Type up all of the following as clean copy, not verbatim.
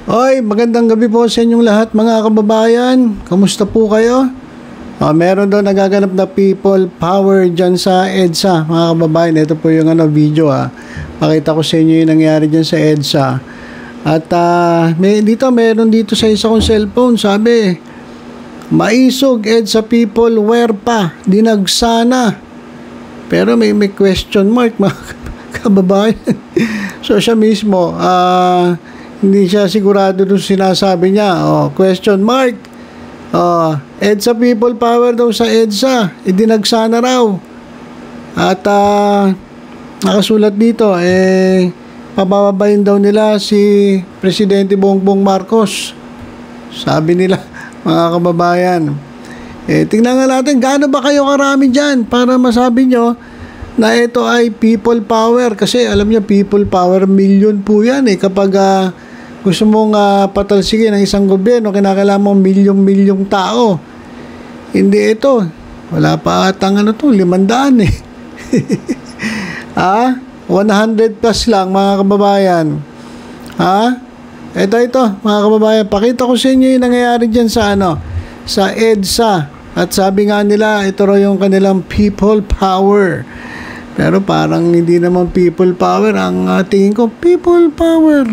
Oy, magandang gabi po sa inyong lahat mga kababayan. Kamusta po kayo? Meron daw nagaganap na people power dyan sa EDSA mga kababayan. Ito po yung video Pakita ko sa inyo yung nangyari dyan sa EDSA. At meron dito sa isa kong cellphone. Sabi, maisog EDSA people where pa? Dinagsana. Pero may question mark mga kababayan. So siya mismo, hindi siya sigurado doon sinasabi niya. Question mark. EDSA people power daw sa EDSA. Idinagsana raw. At nakasulat dito, pabababayin daw nila si Presidente Bongbong Marcos. Sabi nila, mga kababayan. Tingnan nga natin, gaano ba kayo karami dyan para masabi nyo na ito ay people power. Kasi alam niyo, people power, million po yan kapag gusto mong patalsigin ng isang gobyerno, kinakailangan mong milyong-milyong tao. Hindi ito. Wala pa atang 500 100 plus lang mga kababayan. Ito mga kababayan, pakita ko sa inyo yung nangyayari dyan sa sa EDSA. At sabi nga nila, ito raw yung kanilang people power. Pero parang hindi naman people power. Ang tingin ko, people power.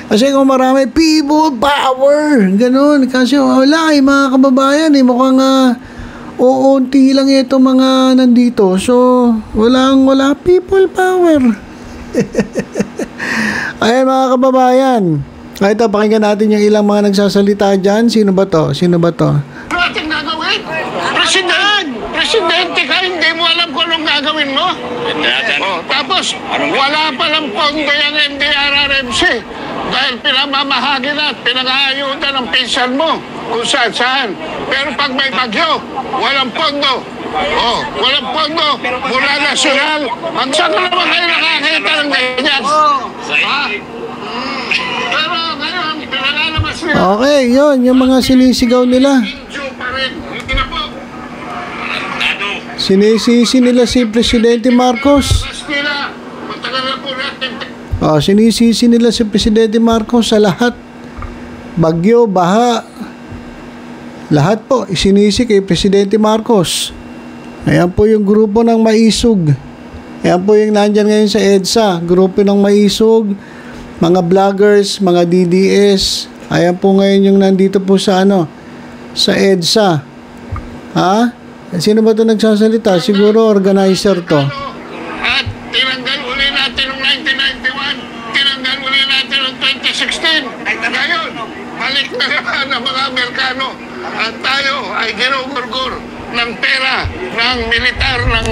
Kasi kung marami, people power. Ganun. Kasi wala mga kababayan. Mukhang uunti lang ito mga nandito. So, wala people power. Ayan mga kababayan. Ito, pakinggan natin yung ilang mga nagsasalita dyan. Sino ba to? Ano ating gagawin? Presidente ka, hindi mo alam kung anong gagawin mo? Tapos, wala palang pondo yung NDRRMC dahil pinamamahagi na at pinag-aayudan ng pinsan mo kung saan. Pero pag may bagyo, walang pondo. Walang pondo mula nasyonal. Saan ka naman kayo nakakita ng ganyan? Pero ngayon, pinalalamas nila. Okay, yun. Yung mga sinisigaw nila. Sinisisi nila si Presidente Marcos. Sinisisi nila si Presidente Marcos sa lahat. Bagyo, baha. Lahat po, isinisi kay Presidente Marcos. Ayan po yung grupo ng Maisog. Ayan po yung nandyan ngayon sa EDSA. Grupo ng Maisog, mga vloggers, mga DDS. Ayan po ngayon yung nandito po sa sa EDSA. Sino ba ito nagsasalita? Siguro organizer to. At tinanggal uli natin noong 1991, tinanggal uli natin noong 2016. Ngayon, balik na naman ang mga Amerikano. At tayo ay ginugurgur ng pera ng militar ng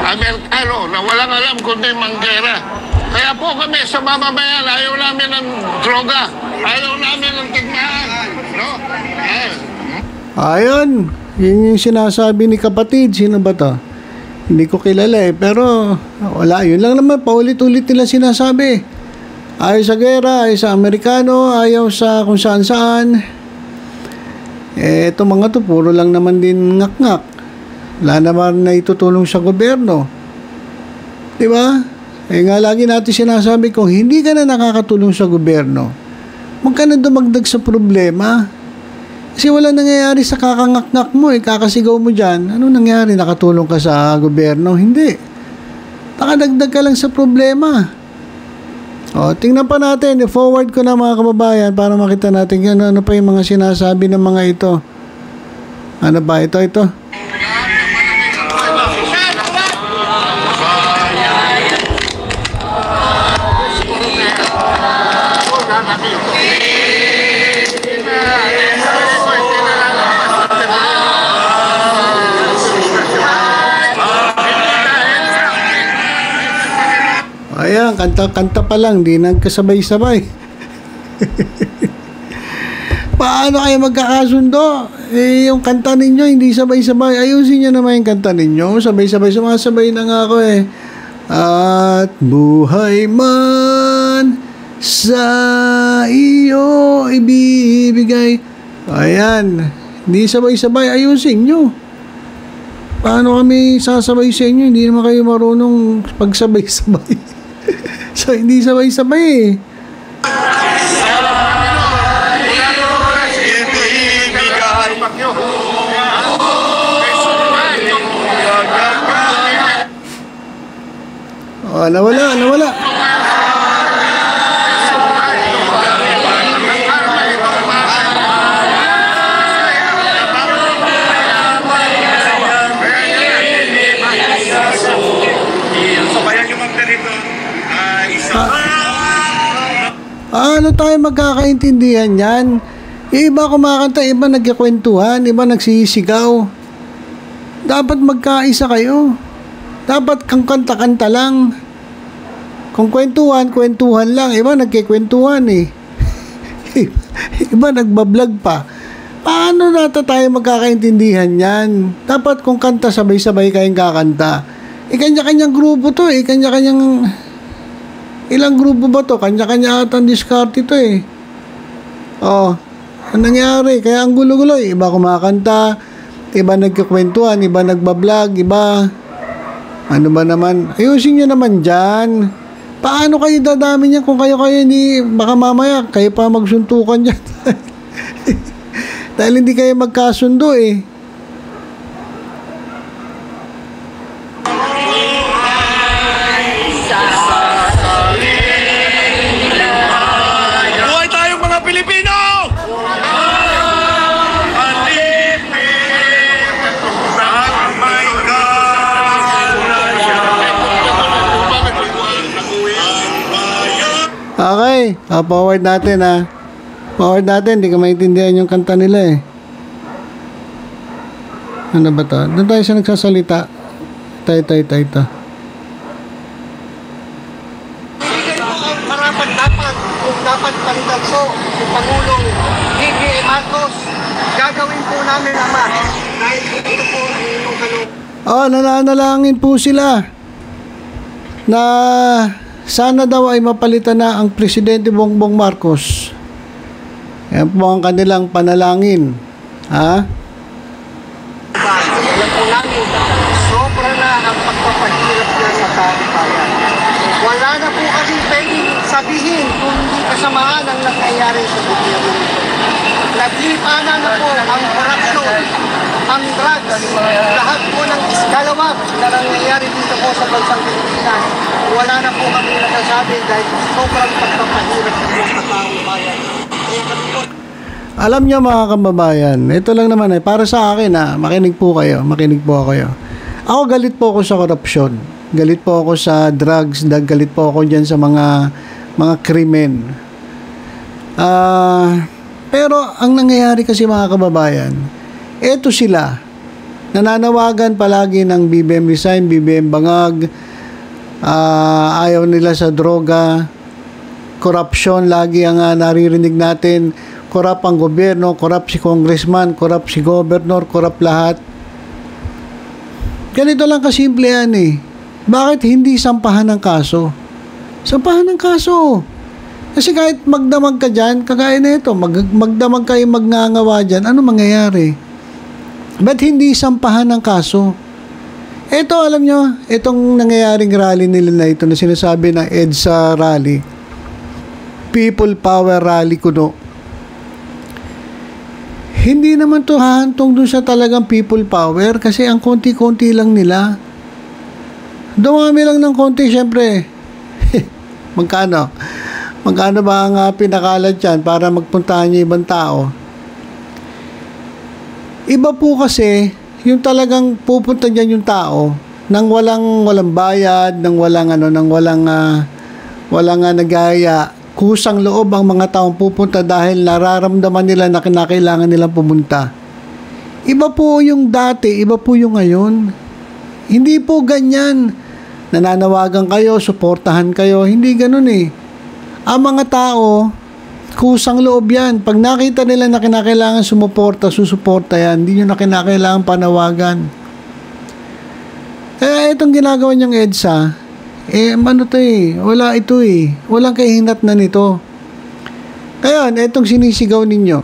Amerikano na walang alam kundi manggera. Kaya po kami sa mamamayan, ayaw namin ng droga, ayaw namin ng tigmaan. No? Ayun. Yun yung sinasabi ni kapatid. Sino ba to? Hindi ko kilala pero wala. Yun lang naman, paulit-ulit nila sinasabi. Ayaw sa gera, ayaw sa Amerikano, ayaw sa kung saan-saan. Ito mga to, puro lang naman din ngak-ngak. Wala naman na itutulong sa gobyerno. Diba? Nga lagi natin sinasabi, kung hindi ka na nakakatulong sa gobyerno, huwag ka na dumagdag sa problema. Kasi wala nangyayari sa kakangak-ngak mo, kakasigaw mo dyan. Ano nangyayari? Nakatulong ka sa gobyerno? Hindi. Nakadagdag ka lang sa problema. Tingnan pa natin. I-forward ko na mga kababayan para makita natin ano pa yung mga sinasabi ng mga ito. Ano ba? Ito. Ayan, kanta pa lang, di nagkasabay-sabay. Paano kayo magkakasundo? Yung kanta ninyo, hindi sabay-sabay. Ayusin nyo naman yung kanta ninyo. Sabay-sabay, sumasabay na nga ako At buhay man sa iyo ibibigay. Ayan, hindi sabay-sabay. Ayusin nyo. Paano kami sasabay sa inyo? Hindi naman kayo marunong pagsabay-sabay. So, hindi sabay-sabay Oh, nawala. Ano tayo magkakaintindihan yan? Yung iba kumakanta, iba nagkikwentuhan, iba nagsisigaw. Dapat magkaisa kayo. Dapat kang kanta-kanta lang. Kung kwentuhan lang. Iba nagkikwentuhan eh. Iba nagbablog pa. Paano nata tayo magkakaintindihan yan? Dapat kung kanta, sabay-sabay kayong kakanta. Kanya-kanyang grupo to eh. Kanya-kanyang... Ilang grupo ba to? Kanya-kanya atang diskarte to eh. Oh, anong nangyari? Kaya ang gulo-gulo eh. Iba kumakanta, iba nagkikwentuhan, iba nagbablog, iba... Ano ba naman? Ayusin nyo naman dyan. Paano kayo dadami niyan kung kayo hindi... Baka mamaya, kayo pa magsuntukan dyan. Dahil hindi kayo magkasundo eh. Okay, forward natin ha. Forward natin, hindi ka maintindihan yung kanta nila eh. Ano ba to? Doon tayo sa nagsasalita. Tayo. Bigay po ang karapat-dapat kung dapat palitanso yung Pangulong BBM Marcos. Gagawin po namin ama. Dahil ito po ang inyong kaloob. Oh, nananalangin po sila na sana daw ay mapalitan na ang Presidente Bongbong Marcos. Yan po ang kanilang panalangin. Ha? Alam po namin, sobra na ang pagpapahirap niya sa taong bayan. Wala na po kasi pwedeng sabihin kung hindi kasamaan ang nangyayari sa gobyerno nito. Naglipanan na po ang korupsyon, ang drugs, lahat po ng iskalawag na nangyayari dito po sa bansang Pilipinas. Wala na po kami nagsasabi dahil sobrang pagpapahirap po sa taong bayan. Alam niyo mga kababayan, ito lang naman eh, para sa akin makinig po ako. Ako galit po ako sa korupsyon. Galit po ako sa drugs, galit po ako dyan sa mga krimen. Pero ang nangyayari kasi mga kababayan, eto sila, nananawagan palagi ng BBM resign, BBM bangag, ayaw nila sa droga, corruption, lagi ang naririnig natin, corrupt ang gobyerno, corrupt si congressman, corrupt si governor, corrupt lahat. Ganito lang kasimple yan eh. Bakit hindi sampahan ng kaso? Sampahan ng kaso. Kasi kahit magdamag ka dyan, kagaya na ito, magdamag kayo magngangawa dyan, ano mangyayari? Ba't hindi sampahan ng kaso? Ito, alam nyo, itong nangyayaring rally nila na ito na sinasabi ng EDSA rally, People Power Rally kuno. Hindi naman to hahantong dun sa talagang people power kasi ang konti-konti lang nila. Dumami lang ng konti, syempre. Magkano? Magkano ba ang pinakalat dyan para magpuntahan niyo ibang tao? Iba po kasi, yung talagang pupunta dyan yung tao nang walang bayad, nang walang nagaya, kusang loob ang mga taong pupunta dahil nararamdaman nila na kinakailangan nilang pumunta. Iba po yung dati, iba po yung ngayon. Hindi po ganyan. Nananawagan kayo, suportahan kayo, hindi ganun eh. Ang mga tao, kusang loob yan. Pag nakita nila na kinakailangan sumuporta, susuporta yan. Hindi nyo na kinakailangan panawagan. Kaya itong ginagawa niyang EDSA, wala ito eh. Walang kahinat na nito. Kaya, itong sinisigaw ninyo.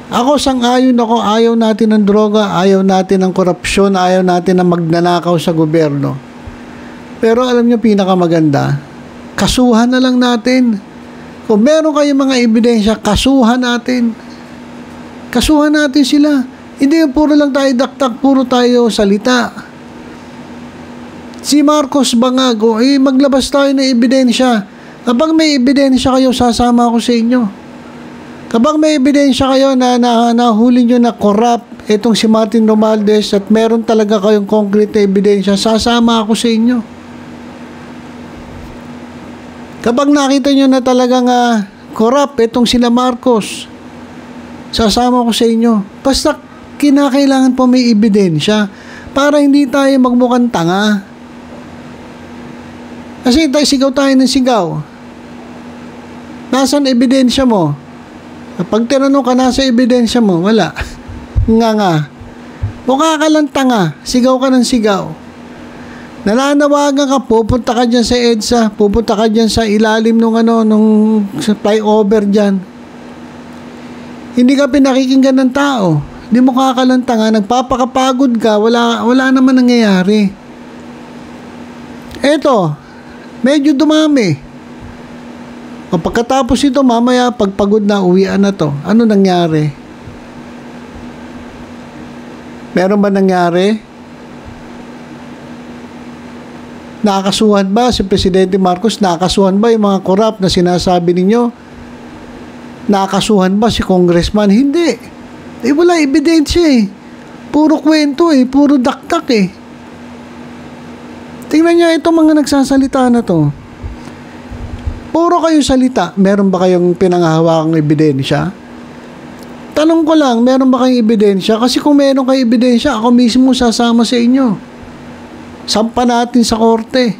Ako, sang-ayon ako, ayaw natin ng droga, ayaw natin ng korupsyon, ayaw natin ng magnanakaw sa gobyerno. Pero alam nyo, pinakamaganda, kasuhan na lang natin. Kung meron kayong mga ebidensya, kasuhan natin. Kasuhan natin sila. Hindi, puro lang tayo daktak, puro tayo salita. Si Marcos Bangago, maglabas tayo ng ebidensya. Kapag may ebidensya kayo, sasama ako sa inyo. Kapag may ebidensya kayo na nahuli nyo na corrupt itong si Martin Romualdez at meron talaga kayong concrete na ebidensya, sasama ako sa inyo. Kapag nakita nyo na talagang corrupt itong sila Marcos, sasama ko sa inyo. Basta kinakailangan po may ebidensya para hindi tayo magmukhang tanga. Kasi sigaw tayo ng sigaw. Nasaan ebidensya mo? Pag tinanong ka, nasa ebidensya mo? Wala. Nga. Mukha ka lang tanga. Sigaw ka ng sigaw. Nananawagan ka, pupunta ka dyan sa EDSA, pupunta ka dyan sa ilalim nung flyover dyan. Hindi ka pinakikinggan ng tao. Hindi mukha ka lang tanga. Nagpapakapagod ka. Wala naman nangyayari. Eto, medyo dumami. O pagkatapos ito, mamaya pagpagod na, uwian na to. Ano nangyari? Meron ba nangyari? Nakakasuhan ba si Presidente Marcos? Nakakasuhan ba yung mga corrupt na sinasabi ninyo? Nakakasuhan ba si Congressman? Hindi. Wala ebidensya eh. Puro kwento eh. Puro daktak eh. Tingnan niyo itong mga nagsasalita na to. Puro kayo salita. Meron ba kayong pinanghahawakang ebidensya? Tanong ko lang, meron ba kayong ebidensya? Kasi kung meron kayong ebidensya, ako mismo sasama sa inyo. Sampa natin sa korte.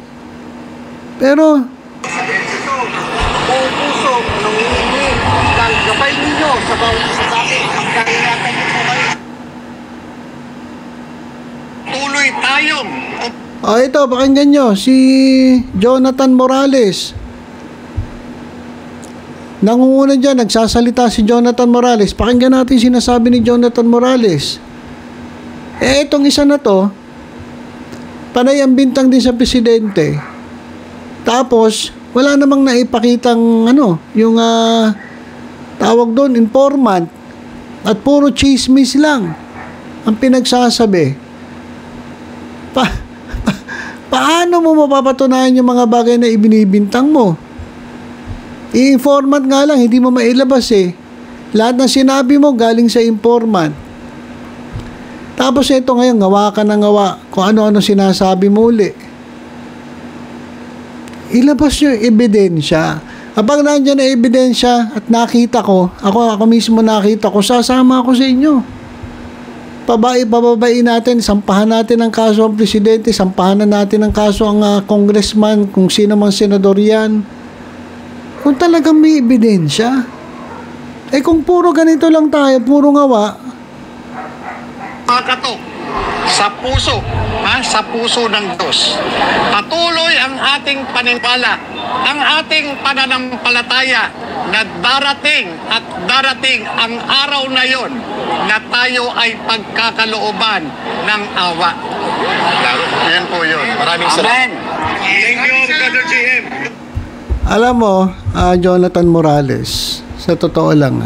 Pero, Buong puso, nanginginig ng gabay ninyo sa bawat isa sa akin. Dahil natin po kayo. Tuloy tayong ito, pakinggan nyo, si Jonathan Morales. Nangunguna dyan, nagsasalita si Jonathan Morales. Pakinggan natin sinasabi ni Jonathan Morales. Itong isa na to, panay ang bintang din sa presidente. Tapos, wala namang naipakitang yung tawag doon, informant. At puro chismis lang ang pinagsasabi. Paano mo mapapatunayan yung mga bagay na ibinibintang mo? I-informant nga lang, hindi mo mailabas eh. Lahat ng sinabi mo galing sa informant. Tapos ito ngayon, ngawa ka na ngawa kung ano-ano sinasabi mo uli. Ilabas nyo yung ebidensya. Kapag nandiyan na ebidensya at nakita ko, ako mismo nakita ko, sasama ako sa inyo. Pababain natin, sampahan natin ang kaso ang presidente, sampahan na natin ang kaso ang congressman, kung sino mang senador yan. Kung talagang may ebidensya. Kung puro ganito lang tayo, puro ngawa. makatok sa puso ng Diyos. Patuloy ang ating paniniwala, ang ating pananampalataya na darating ang araw na yon na tayo ay pagkakalooban ng awa. Yan po yun. Maraming salamat. Thank you, Brother GM. Alam mo, Jonathan Morales, sa totoo lang,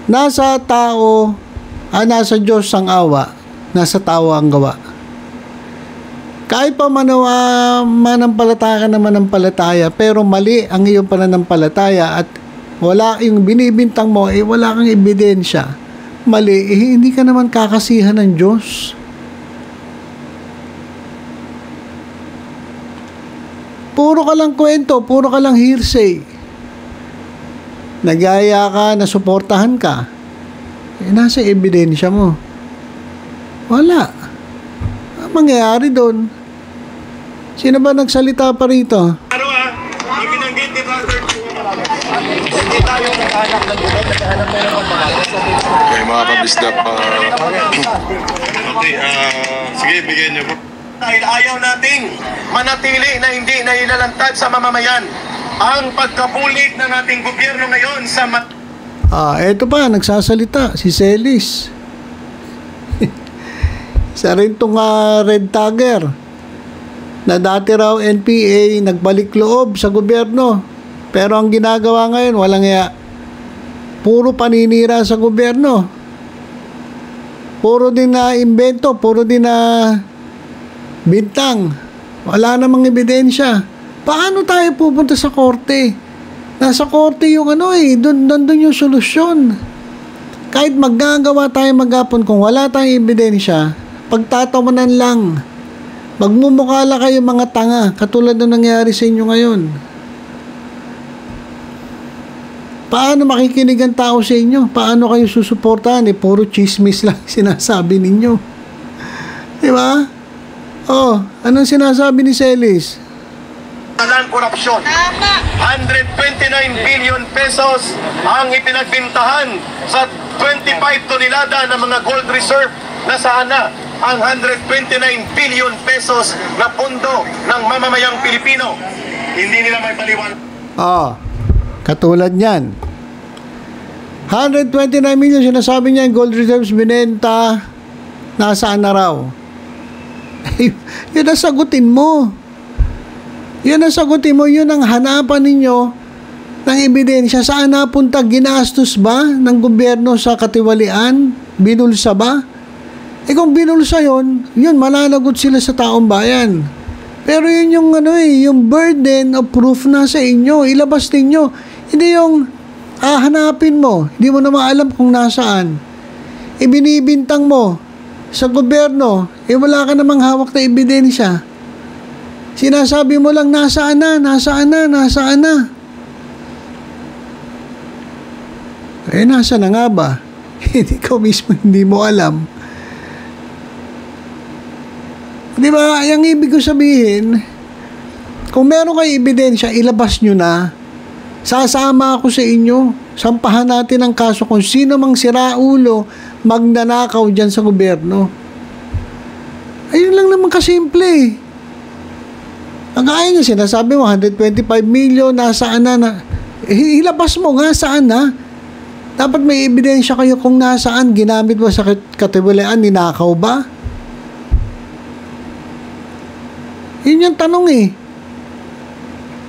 nasa nasa Diyos ang awa, nasa tao ang gawa. Kahit pa manampalataya ka na manampalataya, pero mali ang iyong pananampalataya at wala yung binibintang mo, wala kang ebidensya, mali, hindi ka naman kakasihan ng Diyos. Puro ka lang kwento, puro ka lang hearsay. Nagyaya ka, nasuportahan ka. Nasa ebidensya mo. Wala. Ang mangyayari doon? Sino ba nagsalita pa rito? Binanggit ni Brother. Hindi tayo naghanap ng buhay, naghanap tayo ng pamahalas. Okay, mga kabisdap. Okay, sige, bigyan niyo po. Dahil ayaw nating manatili na hindi nailalantad sa mamamayan ang pagkapulit ng ating gobyerno ngayon sa Eto pa, nagsasalita, si Celis. Isa rin itong red tagger na dati raw NPA nagbalik loob sa gobyerno. Pero ang ginagawa ngayon, walang puro paninira sa gobyerno. Puro din na imbento, puro din na Bintang, wala namang ebidensya. Paano tayo pupunta sa korte? Nasa korte yung doon yung solusyon. Kahit maggagawa tayo maghapon, kung wala tayong ebidensya, pagtatawanan lang. Magmumukha lang kayo mga tanga, katulad ng nangyari sa inyo ngayon. Paano makikinig ang tao sa inyo? Paano kayo susuportahan? Puro chismis lang sinasabi ninyo. Di ba? Anong sinasabi ni Celis? Korupsyon. 129 billion pesos ang ipinagbintahan sa 25 tonelada ng mga gold reserve na sana ang 129 billion pesos na pondo ng mamamayang Pilipino. Hindi nila may paliwan. Katulad niyan. 129 million, sinasabi niya yung gold reserves binenta, nasaan na raw? Yun ang sagutin mo. Yun ang hanapan ninyo ng ebidensya. Saan napunta? Ginastos ba ng gobyerno sa katiwalian? Binulsa ba? Kung binulsa yun, malalagot sila sa taong bayan. Pero yun yung yung burden of proof na sa inyo. Ilabas ninyo. Hindi yung hanapin mo. Hindi mo na maalam kung nasaan. Ibinibintang mo sa gobyerno. Wala ka namang hawak na ebidensya. Sinasabi mo lang, nasaan na. Nasa na nga ba? Ikaw mismo hindi mo alam. Di ba? Yung ibig ko sabihin, kung meron kayo ebidensya, ilabas nyo na. Sasama ako sa inyo. Sampahan natin ang kaso kung sino mang siraulo magnanakaw dyan sa gobyerno. Ayun lang naman kasimple. Ang kaya nyo, sinasabi mo, 125 million, nasaan na. Ilabas mo nga, saan na. Dapat may ebidensya kayo kung nasaan. Ginamit mo sa katiwalian, ninakaw ba? Yun yung tanong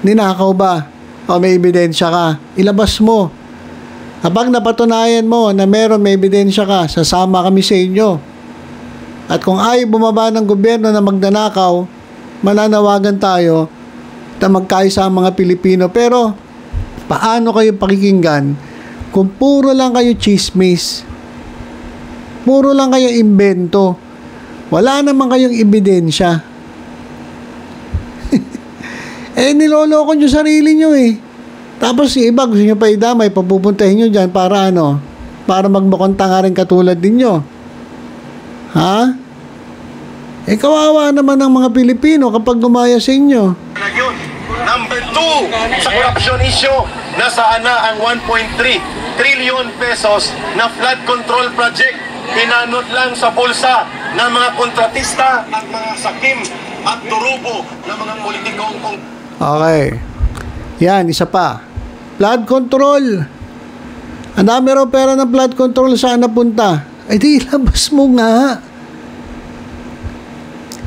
Ninakaw ba? O may ebidensya ka? Ilabas mo. Kapag napatunayan mo na may ebidensya ka, sasama kami sa inyo. At kung ayaw bumaba ng gobyerno na magnanakaw, mananawagan tayo na magkaisa ang mga Pilipino. Pero, paano kayo pakikinggan kung puro lang kayo chismis? Puro lang kayo imbento. Wala naman kayong ebidensya. Niloloko nyo sarili nyo Tapos yung iba, gusto nyo pa idamay, papupuntahin nyo dyan para para magmukhang tanga rin katulad ninyo. Ha? Kawawa naman ng mga Pilipino kapag gumaya sa inyo. Number 2, sa corruption issue, nasaan na ang 1.3 trillion pesos na flood control project? Pinanot lang sa bulsa ng mga kontratista at mga sakim at turubo ng mga politikong Okay. Yan, isa pa. Flood control. Ang dami raw pera ng flood control, saan napunta? Di ilabas mo nga.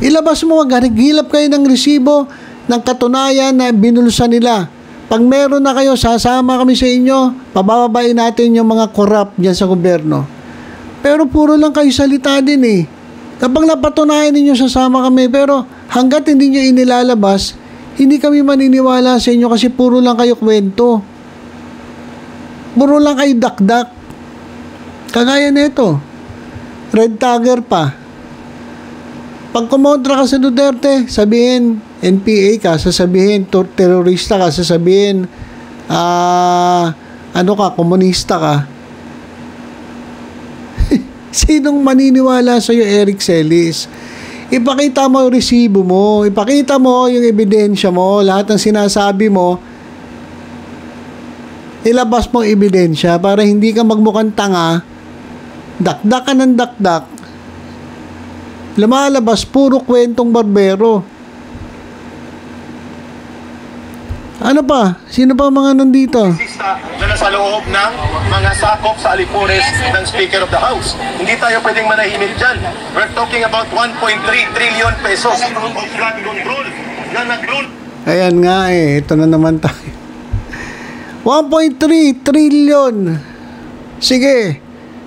Ilabas mo nga. Nagilap kayo ng resibo ng katunayan na binulsa nila. Pag meron na kayo, sasama kami sa inyo. Pabababain natin yung mga corrupt dyan sa gobyerno. Pero puro lang kayo salita din Kapag napatunayan ninyo, sasama kami. Pero hanggat hindi nyo inilalabas, hindi kami maniniwala sa inyo kasi puro lang kayo kwento. Puro lang kayo dakdak. Kagaya nito. Red tagger pa. Pag kumontra ka sa Duterte, sabihin NPA ka, sasabihin terorista ka, sasabihin komunista ka. Sinong maniniwala sa iyo, Eric Celis? Ipakita mo yung resibo mo, ipakita mo yung ebidensya mo, lahat ng sinasabi mo, ilabas mo ebidensya para hindi ka magmukhang tanga, dakdak ka ng dakdak, lumalabas puro kwentong barbero. Ano pa? Sino pa mga nandito? Na nasa loob ng mga sakop sa alipores ng Speaker of the House. Hindi tayo pwedeng manahimik dyan. We're talking about 1.3 trillion pesos of flood control na nag-rule. Ayan nga ito na naman tayo. 1.3 trillion. Sige.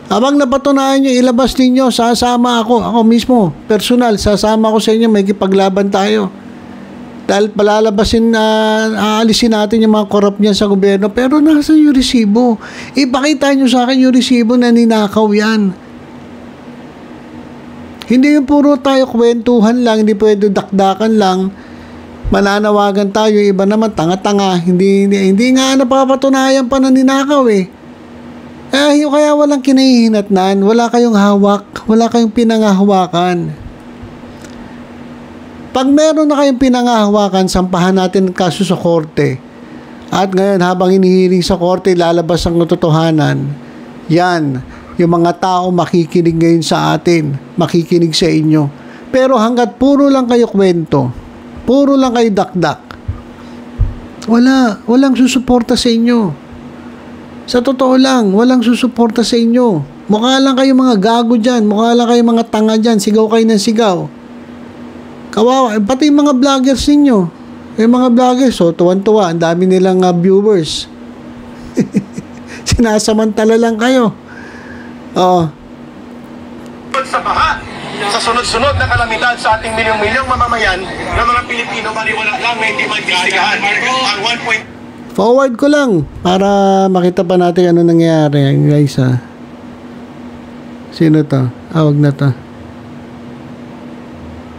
Habang napatunayan nyo, ilabas ninyo, sasama ako. Ako mismo, personal, sasama ako sa inyo, may kipaglaban tayo. Dahil palalabasin na aalisin natin yung mga korap niyan sa gobyerno. Pero nasa yung resibo? Ipakita nyo sa akin yung resibo na ninakaw yan. Hindi yung puro tayo kwentuhan lang, hindi pwede dakdakan lang. Mananawagan tayo, iba naman tanga-tanga. Hindi nga napapatunayan pa na ninakaw eh. Kaya walang kinahihinatnan, wala kayong hawak, wala kayong pinangahawakan. Pag meron na kayong pinangahawakan, sampahan natin ang kaso sa korte. At ngayon, habang inihiring sa korte, lalabas ang katotohanan. Yan, yung mga tao makikinig ngayon sa atin, makikinig sa inyo. Pero hanggat puro lang kayo kwento, puro lang kayo dakdak, walang susuporta sa inyo. Sa totoo lang, walang susuporta sa inyo. Mukha lang kayo mga gago dyan, mukha lang kayo mga tanga dyan, sigaw kayo ng sigaw. Kawawa, pati yung mga vloggers ninyo. Yung mga vloggers, so tuwan-tuwa, ang dami nilang viewers. Sinasamantala lang kayo. Oo. Sa baha, sa sunod-sunod na kalamidad sa ating milyong-milyong mamamayan na mga Pilipino, maliwanag lang na hindi mag-istigahan. Ang 1. Forward ko lang para makita pa natin ano nangyayari, guys. Sino to? Wag na to.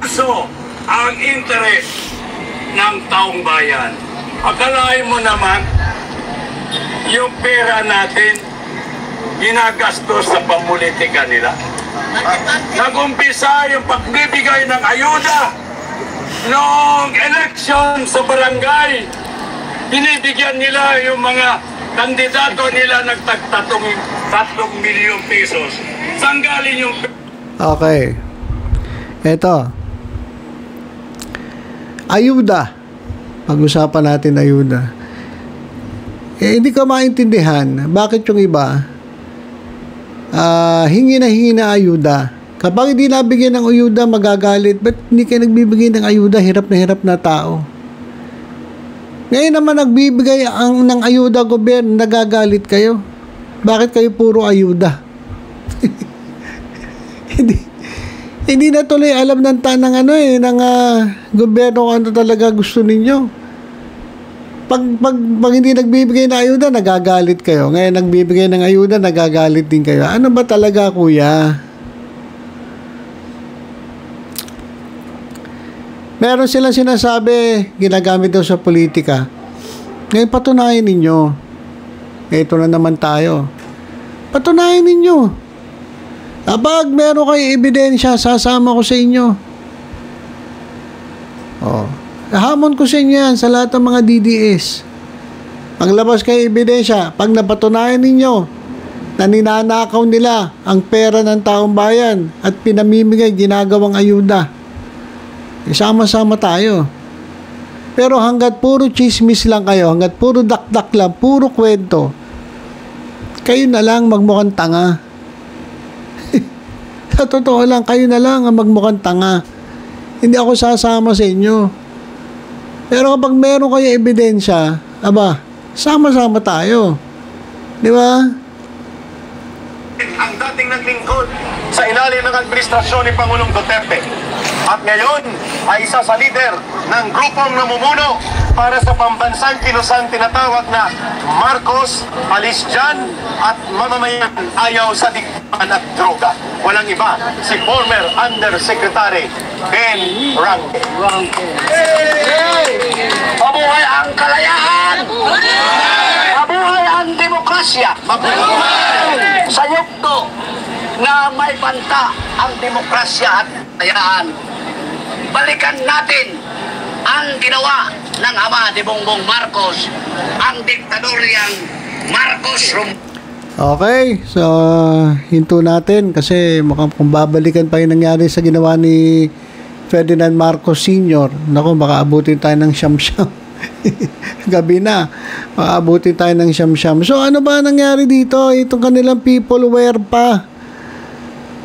So, ang interes ng taong bayan. Akalain mo naman, yung pera natin, ginagastos sa pamulitika nila. Nag-umpisa yung pagbibigay ng ayuda noong election sa barangay. Binibigyan nila yung mga kandidato nila nagtagtatong 3 milyong pesos. Saan galing yung... Okay. Eto. Ayuda. Pag-usapan natin ayuda. Hindi ko maintindihan bakit yung iba hingi na ayuda. Kapag hindi nabigyan ng ayuda, magagalit. Ba't hindi kayo nagbibigay ng ayuda? Hirap na tao. Ngayon naman nagbibigay ng ayuda gobyerno, nagagalit kayo. Bakit kayo puro ayuda? Hindi na tuloy alam ng gobyerno kung ano talaga gusto ninyo. Pag hindi nagbibigay ng ayuda, nagagalit kayo. Ngayon nagbibigay ng ayuda, nagagalit din kayo. Ano ba talaga, kuya? Meron silang sinasabi, ginagamit daw sa politika. Ngayon patunayan ninyo. Ito na naman tayo. Patunayan ninyo. Kapag meron kayo ebidensya, sasama ko sa inyo. Hamon ko sa inyo yan sa lahat ng mga DDS. Paglabas kayo ebidensya, pag napatunayan ninyo na ninanakaw nila ang pera ng taong bayan at pinamimigay ginagawang ayuda, isama-sama tayo. Pero hanggat puro chismis lang kayo, hanggat puro dakdak lang, puro kwento, kayo na lang magmukhang tanga. Sa totoo lang, kayo na lang ang magmukhang tanga. Hindi ako sasama sa inyo. Pero kapag meron kayo ebidensya, sama-sama tayo. Di ba? Ang dating naglingkod sa ilalim ng administrasyon ni Pangulong Duterte. At ngayon ay isa sa lider ng grupong namumuno para sa pambansang kilusang tinatawag na Marcos, alis dyan at mamamayan ayaw sa digmaan at droga. Walang iba, si former Undersecretary Ben Ranque. Mabuhay ang kalayaan! Mabuhay ang demokrasya! Mabuhay sa yugto na may banta ang demokrasya at kalayaan. Balikan natin ang ginawa ng ama ni Bongbong Marcos, ang diktadoryang Marcos Okay, so hinto natin kasi mukhang kung babalikan pa yung nangyari sa ginawa ni Ferdinand Marcos Sr. Naku, baka abutin tayo ng siyam-siyam. Gabi na, baka abutin tayo ng siyam-siyam. So ano ba nangyari dito? Itong kanilang people wear pa.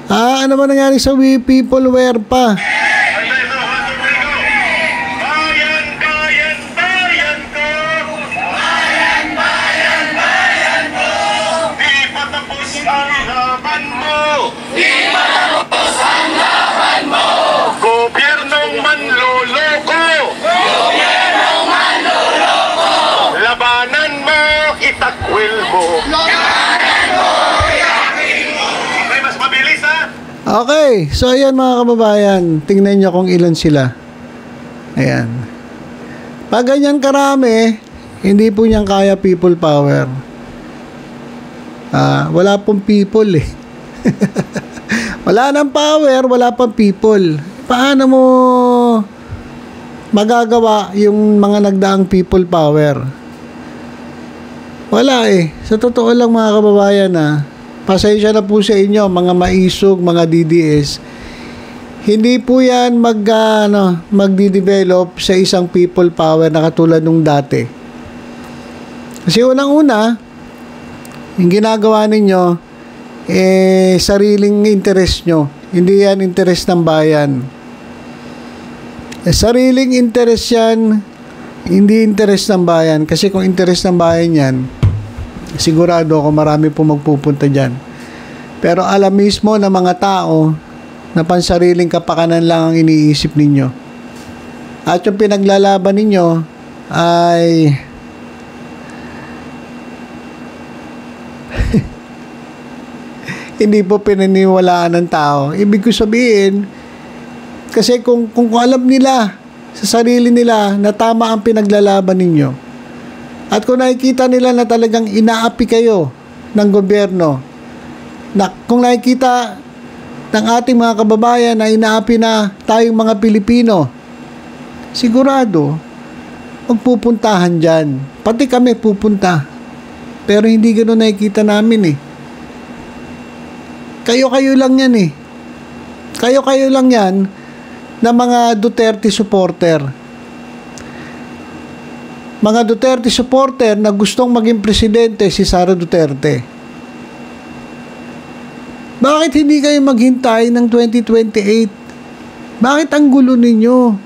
Ano ba nangyari sa people wear pa? Di patapos ang laban Okay, so ayan mga kababayan, tingnan nyo kung ilan sila. Ayan. Pag ganyan karami, hindi po niyang kaya people power. Wala pong people eh. Wala nang power, wala pang people. Paano mo magagawa yung mga nagdaang people power? Wala eh. Sa totoo lang mga kababayan pasensya na po sa inyo mga maisog, mga DDS. Hindi po yan magdi-develop sa isang people power na katulad nung dati. Kasi unang-una, yung ginagawa ninyo, sariling interest nyo. Hindi yan interest ng bayan. Sariling interest yan, hindi interest ng bayan. Kasi kung interest ng bayan yan, sigurado ako marami po magpupunta dyan. Pero alam mismo ng mga tao na pansariling kapakanan lang ang iniisip ninyo. At yung pinaglalaban ninyo ay hindi po pinaniwalaan ng tao. Ibig ko sabihin, kasi kung alam nila sa sarili nila na tama ang pinaglalaban ninyo, at kung nakikita nila na talagang inaapi kayo ng gobyerno, na kung nakikita ng ating mga kababayan na inaapi na tayong mga Pilipino, sigurado magpupuntahan dyan. Pati kami pupunta. Pero hindi gano'n nakikita namin eh. Kayo-kayo lang yan eh. Kayo-kayo lang yan na mga Duterte supporter. Mga Duterte supporter na gustong maging presidente si Sara Duterte. Bakit hindi kayo maghintay ng 2028? Bakit ang gulo ninyo?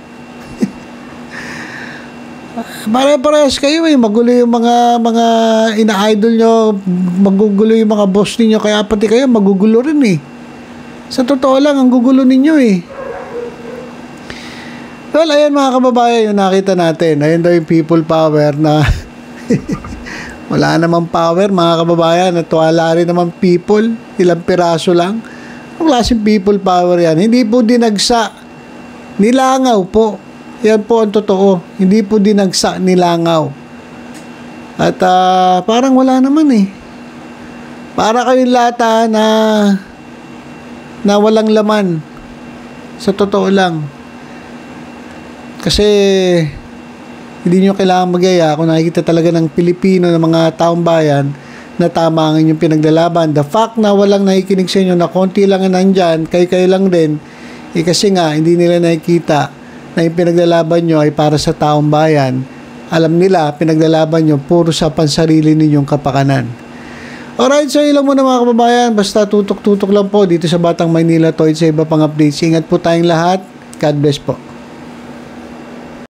Pare-parehas kayo eh. Magulo yung mga ina-idol nyo, magugulo yung mga boss ninyo, kaya pati kayo magugulo rin eh. Sa totoo lang, ang gugulo ninyo eh. Well, ayan mga kababayan, yung nakita natin. Ayan daw yung people power na wala namang power mga kababayan, at wala rin namang people, ilang piraso lang. Ang klaseng people power yan. Hindi po dinagsa, nilangaw po. Yan po ang totoo. Hindi po dinagsa, nilangaw. At parang wala naman eh. Para kayong lata na walang laman. Sa totoo lang. Kasi hindi nyo kailangan magyaya kung nakikita talaga ng Pilipino, ng mga taong bayan na tama ang inyong pinaglalaban. The fact na walang nakikinig sa inyo, na konti lang nandyan, kayo lang din, kasi nga hindi nila nakikita na yung pinaglalaban nyo ay para sa taong bayan. Alam nila, pinaglalaban nyo puro sa pansarili ninyong kapakanan. Alright, so ilang muna mga kababayan. Basta tutok-tutok lang po dito sa Batang Maynila Toy sa iba pang updates. Ingat po tayong lahat. God bless po.